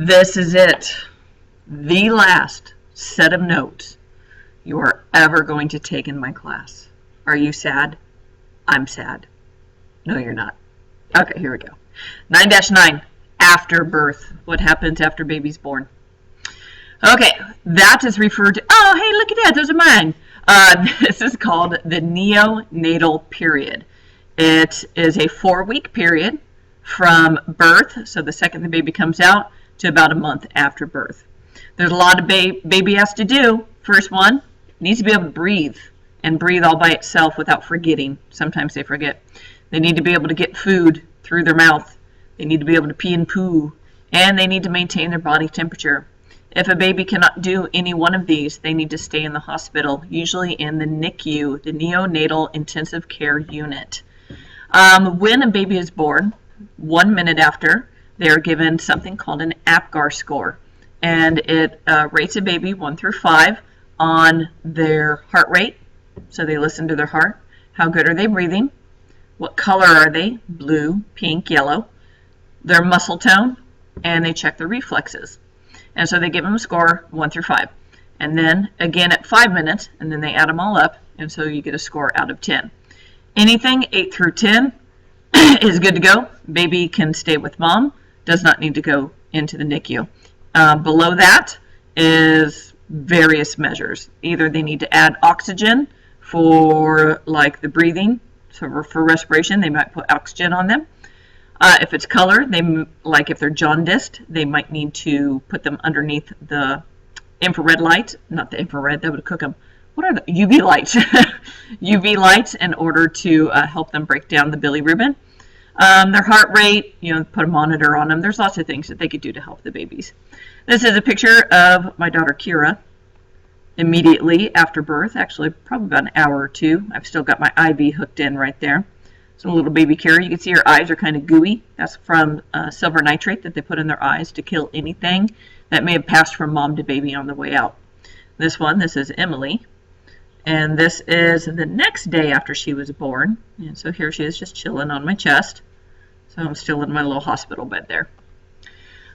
This is it. The last set of notes you are ever going to take in my class. Are you sad? I'm sad. No, you're not. Okay, here we go. 9-9, after birth. What happens after baby's born? Okay, that is referred to, oh, hey, look at that, those are mine. This is called the neonatal period. It is a 4-week period from birth, so the second the baby comes out, to about a month after birth. There's a lot of baby has to do. First one, needs to be able to breathe, and breathe all by itself without forgetting. Sometimes they forget. They need to be able to get food through their mouth. They need to be able to pee and poo, and they need to maintain their body temperature. If a baby cannot do any one of these, they need to stay in the hospital, usually in the NICU, the Neonatal Intensive Care Unit. When a baby is born, 1 minute after, they are given something called an APGAR score, and it rates a baby 1 through 5 on their heart rate, so they listen to their heart. How good are they breathing? What color are they? Blue, pink, yellow. Their muscle tone, and they check their reflexes. And so they give them a score 1 through 5. And then again at 5 minutes, and then they add them all up, and so you get a score out of 10. Anything 8 through 10 is good to go. Baby can stay with mom, does not need to go into the NICU. Below that is various measures. Either they need to add oxygen for like the breathing, so for respiration, they might put oxygen on them. If it's color, like if they're jaundiced, they might need to put them underneath the infrared light. Not the infrared, that would cook them. What are the UV lights? UV lights in order to help them break down the bilirubin. Their heart rate, put a monitor on them. There's lots of things that they could do to help the babies. This is a picture of my daughter Kira immediately after birth, actually probably about an hour or two. I've still got my IV hooked in right there. So little baby Kira, you can see her eyes are kind of gooey. That's from silver nitrate that they put in their eyes to kill anything that may have passed from mom to baby on the way out. This is Emily. And this is the next day after she was born. And so here she is just chilling on my chest. So I'm still in my little hospital bed there.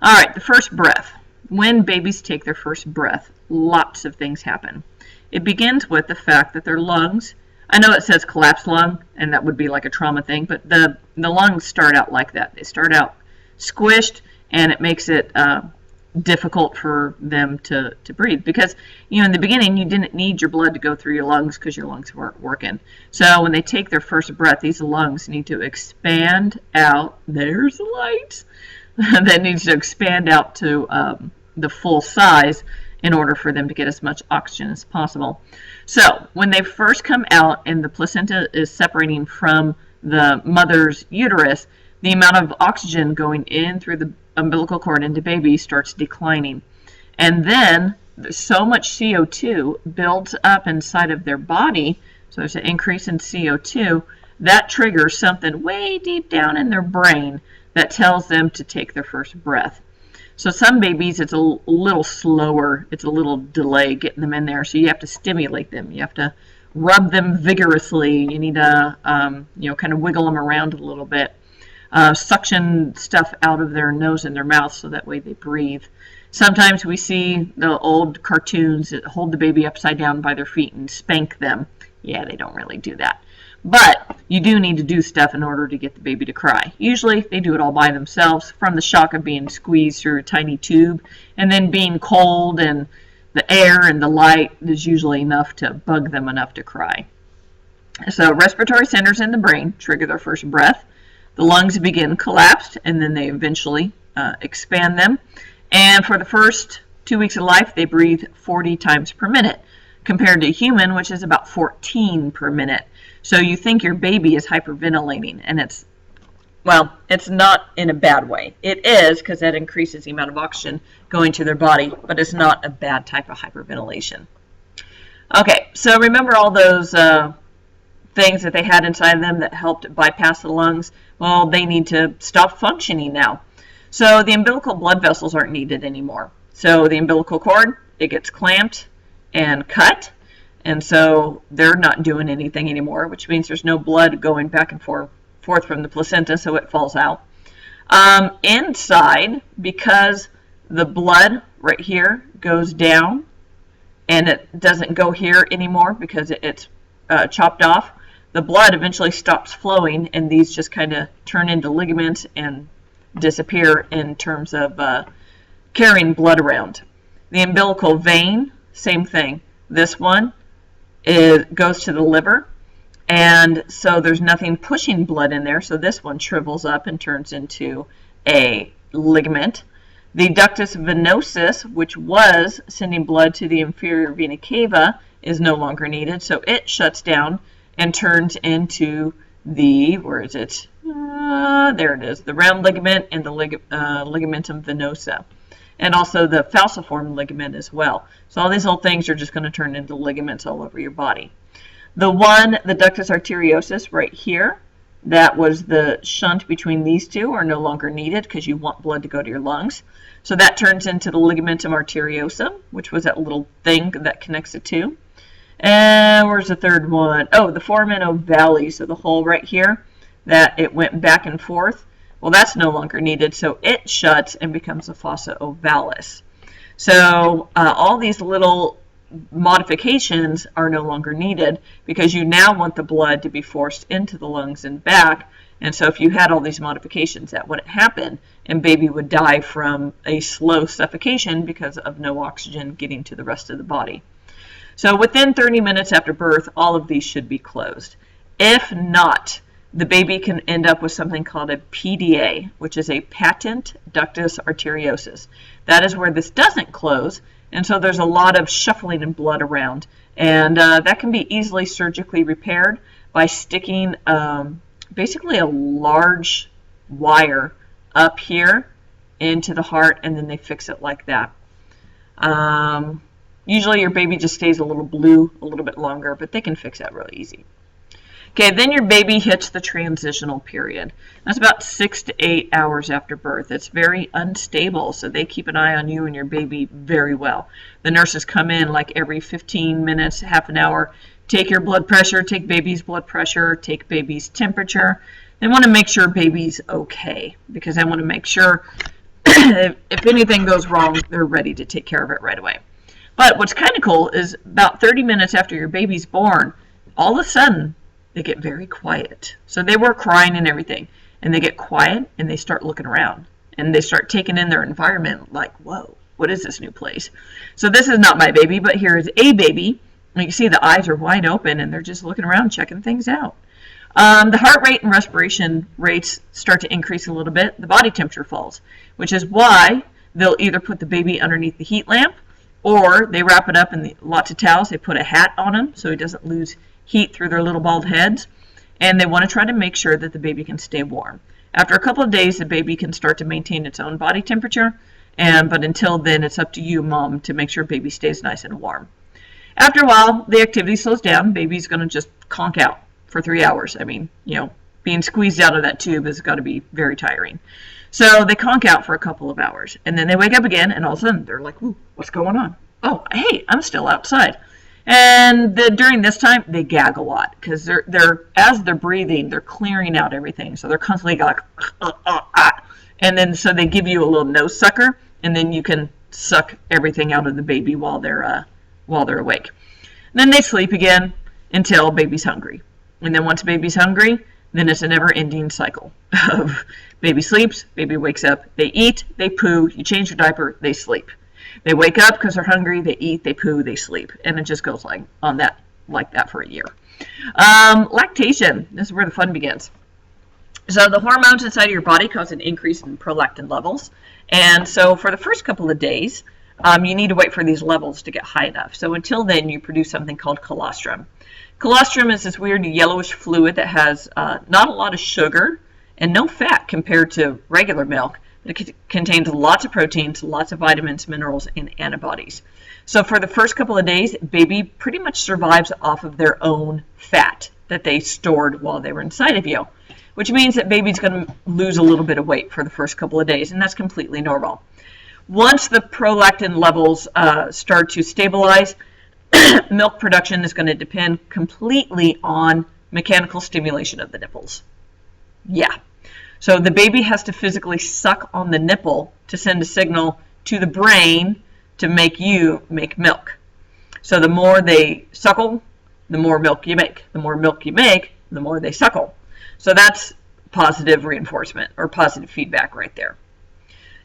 All right, the first breath. When babies take their first breath, lots of things happen. It begins with the fact that their lungs, I know it says collapsed lung, and that would be like a trauma thing, but the lungs start out like that. They start out squished, and it makes it difficult for them to breathe, because in the beginning you didn't need your blood to go through your lungs because your lungs weren't working. So when they take their first breath, these lungs need to expand out. There's the light. That needs to expand out to the full size in order for them to get as much oxygen as possible. So when they first come out and the placenta is separating from the mother's uterus, the amount of oxygen going in through the umbilical cord into baby starts declining. And then so much CO2 builds up inside of their body, so there's an increase in CO2, that triggers something way deep down in their brain that tells them to take their first breath. So some babies, it's a little slower, it's a little delay getting them in there, so you have to stimulate them. You have to rub them vigorously. You need to, kind of wiggle them around a little bit. Suction stuff out of their nose and their mouth so that way they breathe. Sometimes we see the old cartoons that hold the baby upside down by their feet and spank them. Yeah, they don't really do that. But you do need to do stuff in order to get the baby to cry. Usually they do it all by themselves from the shock of being squeezed through a tiny tube, and then being cold, and the air and the light is usually enough to bug them enough to cry. So respiratory centers in the brain trigger their first breath. The lungs begin collapsed, and then they eventually expand them. And for the first 2 weeks of life, they breathe 40 times per minute, compared to a human, which is about 14 per minute. So you think your baby is hyperventilating, and it's not in a bad way. It is, because that increases the amount of oxygen going to their body, but it's not a bad type of hyperventilation. Okay, so remember all those things that they had inside of them that helped bypass the lungs? Well, they need to stop functioning now. So the umbilical blood vessels aren't needed anymore. So the umbilical cord, it gets clamped and cut, and so they're not doing anything anymore, which means there's no blood going back and forth from the placenta, so it falls out. Inside, because the blood right here goes down, and it doesn't go here anymore because it's chopped off. The blood eventually stops flowing, and these just kind of turn into ligaments and disappear in terms of carrying blood around. The umbilical vein, same thing. This one goes to the liver, and so there's nothing pushing blood in there, so this one shrivels up and turns into a ligament. The ductus venosus, which was sending blood to the inferior vena cava, is no longer needed, so it shuts down and turns into the, where is it? There it is, the round ligament and the ligamentum venosa, and also the falciform ligament as well. So all these little things are just going to turn into ligaments all over your body. The ductus arteriosus right here, that was the shunt between these two, are no longer needed because you want blood to go to your lungs. So that turns into the ligamentum arteriosum, which was that little thing that connects the two. And where's the third one? Oh, the foramen ovale, so the hole right here that it went back and forth. Well, that's no longer needed, so it shuts and becomes a fossa ovalis. So all these little modifications are no longer needed because you now want the blood to be forced into the lungs and back. And so if you had all these modifications, that wouldn't happen, and baby would die from a slow suffocation because of no oxygen getting to the rest of the body. So within 30 minutes after birth, all of these should be closed. If not, the baby can end up with something called a PDA, which is a patent ductus arteriosus. That is where this doesn't close, and so there's a lot of shuffling and blood around. And that can be easily surgically repaired by sticking basically a large wire up here into the heart, and then they fix it like that. Usually your baby just stays a little blue a little bit longer, but they can fix that really easy. Okay, then your baby hits the transitional period. That's about 6 to 8 hours after birth. It's very unstable, so they keep an eye on you and your baby very well. The nurses come in like every 15 minutes, half an hour, take your blood pressure, take baby's blood pressure, take baby's temperature. They want to make sure baby's okay because they want to make sure if anything goes wrong, they're ready to take care of it right away. But what's kind of cool is about 30 minutes after your baby's born, all of a sudden, they get very quiet. So they were crying and everything, and they get quiet and they start looking around and they start taking in their environment like, whoa, what is this new place? So this is not my baby, but here is a baby. And you can see the eyes are wide open and they're just looking around, checking things out. The heart rate and respiration rates start to increase a little bit. The body temperature falls, which is why they'll either put the baby underneath the heat lamp or they wrap it up in lots of towels. They put a hat on him so he doesn't lose heat through their little bald heads, and they want to try to make sure that the baby can stay warm. After a couple of days, the baby can start to maintain its own body temperature, but until then, it's up to you, mom, to make sure baby stays nice and warm. After a while, the activity slows down. Baby's going to just conk out for 3 hours. I mean, being squeezed out of that tube has got to be very tiring. So they conk out for a couple of hours, and then they wake up again, and all of a sudden, they're like, ooh, what's going on? Oh, hey, I'm still outside. And during this time, they gag a lot because as they're breathing, they're clearing out everything. So they're constantly like, and then so they give you a little nose sucker, and then you can suck everything out of the baby while they're awake. And then they sleep again until baby's hungry. And then once baby's hungry, then it's a never-ending cycle of baby sleeps, baby wakes up, they eat, they poo, you change your diaper, they sleep. They wake up because they're hungry, they eat, they poo, they sleep. And it just goes like that for a year. Lactation, this is where the fun begins. So the hormones inside of your body cause an increase in prolactin levels. And so for the first couple of days, you need to wait for these levels to get high enough. So until then, you produce something called colostrum. Colostrum is this weird yellowish fluid that has not a lot of sugar and no fat compared to regular milk. It contains lots of proteins, lots of vitamins, minerals, and antibodies. So for the first couple of days, baby pretty much survives off of their own fat that they stored while they were inside of you, which means that baby's going to lose a little bit of weight for the first couple of days, and that's completely normal. Once the prolactin levels start to stabilize, milk production is going to depend completely on mechanical stimulation of the nipples. Yeah. So the baby has to physically suck on the nipple to send a signal to the brain to make you make milk. So the more they suckle, the more milk you make. The more milk you make, the more they suckle. So that's positive reinforcement or positive feedback right there.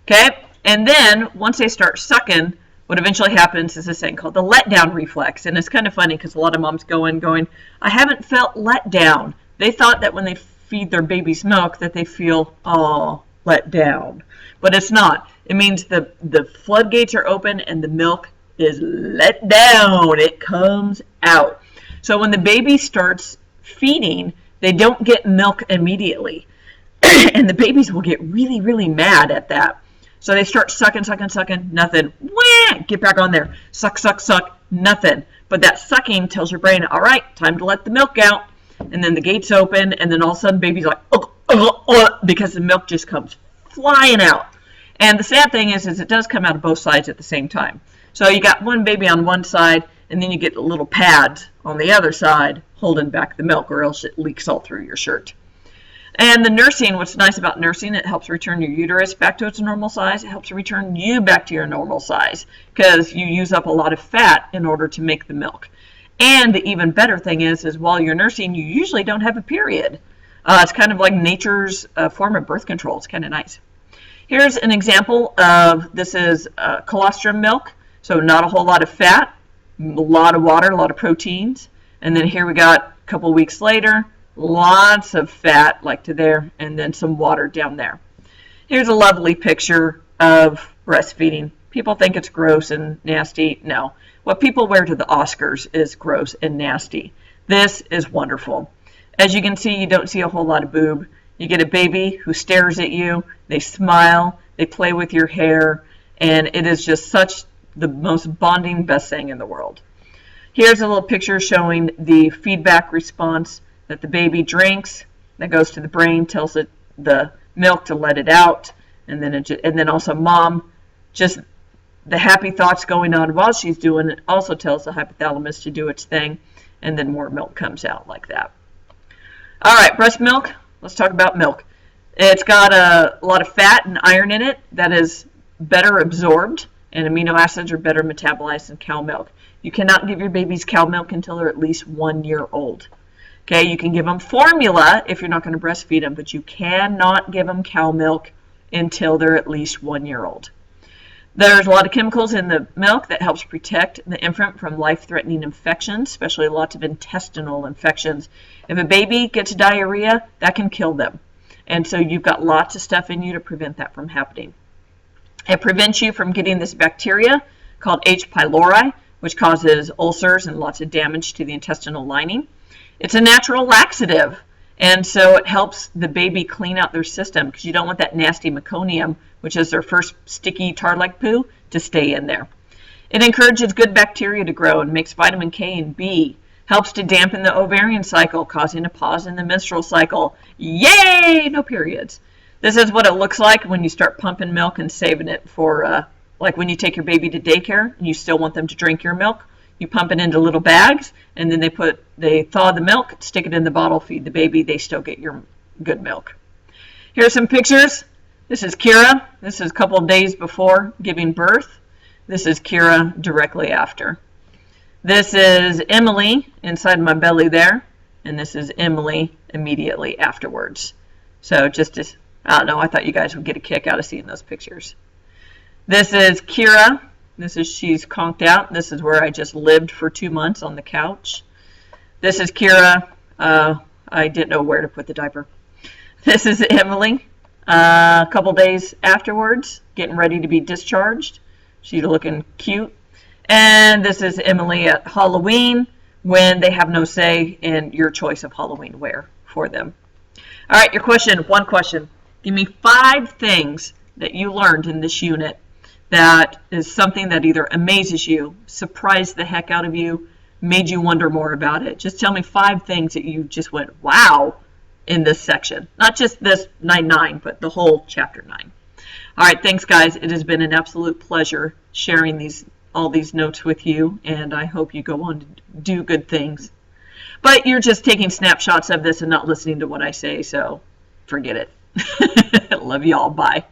Okay, and then once they start sucking, what eventually happens is this thing called the letdown reflex. And it's kind of funny because a lot of moms go in going, I haven't felt let down. They thought that when they feed their babies milk that they feel, oh, let down. But it's not. It means the floodgates are open and the milk is let down. It comes out. So when the baby starts feeding, they don't get milk immediately. And the babies will get really, really mad at that. So they start sucking, nothing. Wah! Get back on there. Suck, nothing. But that sucking tells your brain, all right, time to let the milk out. And then the gates open, and then all of a sudden baby's like, because the milk just comes flying out. And the sad thing is it does come out of both sides at the same time. So you got one baby on one side, and then you get little pads on the other side holding back the milk, or else it leaks all through your shirt. And the nursing, what's nice about nursing, it helps return your uterus back to its normal size. It helps return you back to your normal size because you use up a lot of fat in order to make the milk. And the even better thing is while you're nursing, you usually don't have a period. It's kind of like nature's form of birth control. It's kind of nice. Here's an example of, this is colostrum milk, so not a whole lot of fat, a lot of water, a lot of proteins. And then here we got a couple weeks later, lots of fat like to there, and then some water down there. Here's a lovely picture of breastfeeding. People think it's gross and nasty. No, what people wear to the Oscars is gross and nasty. This is wonderful. As you can see, you don't see a whole lot of boob. You get a baby who stares at you, they smile, they play with your hair, and it is just such the most bonding, best thing in the world. Here's a little picture showing the feedback response that the baby drinks, that goes to the brain, tells it the milk to let it out, and then also mom, just the happy thoughts going on while she's doing it also tells the hypothalamus to do its thing, and then more milk comes out like that. All right, breast milk. Let's talk about milk. It's got a lot of fat and iron in it that is better absorbed, and amino acids are better metabolized than cow milk. You cannot give your babies cow milk until they're at least 1 year old. Okay, you can give them formula if you're not going to breastfeed them, but you cannot give them cow milk until they're at least 1 year old. There's a lot of chemicals in the milk that helps protect the infant from life-threatening infections, especially lots of intestinal infections. If a baby gets diarrhea, that can kill them. And so you've got lots of stuff in you to prevent that from happening. It prevents you from getting this bacteria called H. pylori, which causes ulcers and lots of damage to the intestinal lining. It's a natural laxative, and so it helps the baby clean out their system because you don't want that nasty meconium, which is their first sticky tar-like poo, to stay in there. It encourages good bacteria to grow and makes vitamin K and B, helps to dampen the ovarian cycle, causing a pause in the menstrual cycle. Yay! No periods. This is what it looks like when you start pumping milk and saving it for, like when you take your baby to daycare and you still want them to drink your milk. You pump it into little bags, and then they thaw the milk, stick it in the bottle, feed the baby. They still get your good milk. Here are some pictures. This is Kira. This is a couple of days before giving birth. This is Kira directly after. This is Emily inside my belly there, and this is Emily immediately afterwards. So just as, I don't know, I thought you guys would get a kick out of seeing those pictures. This is Kira. She's conked out. This is where I just lived for 2 months on the couch. This is Kira. I didn't know where to put the diaper. This is Emily. A couple days afterwards, getting ready to be discharged. She's looking cute. And this is Emily at Halloween when they have no say in your choice of Halloween wear for them. All right, your question, one question. Give me 5 things that you learned in this unit that is something that either amazes you, surprised the heck out of you, made you wonder more about it. Just tell me 5 things that you just went, wow, in this section. Not just this 9-9, but the whole chapter 9. All right, thanks, guys. It has been an absolute pleasure sharing all these notes with you, and I hope you go on to do good things. But you're just taking snapshots of this and not listening to what I say, so forget it. Love you all. Bye.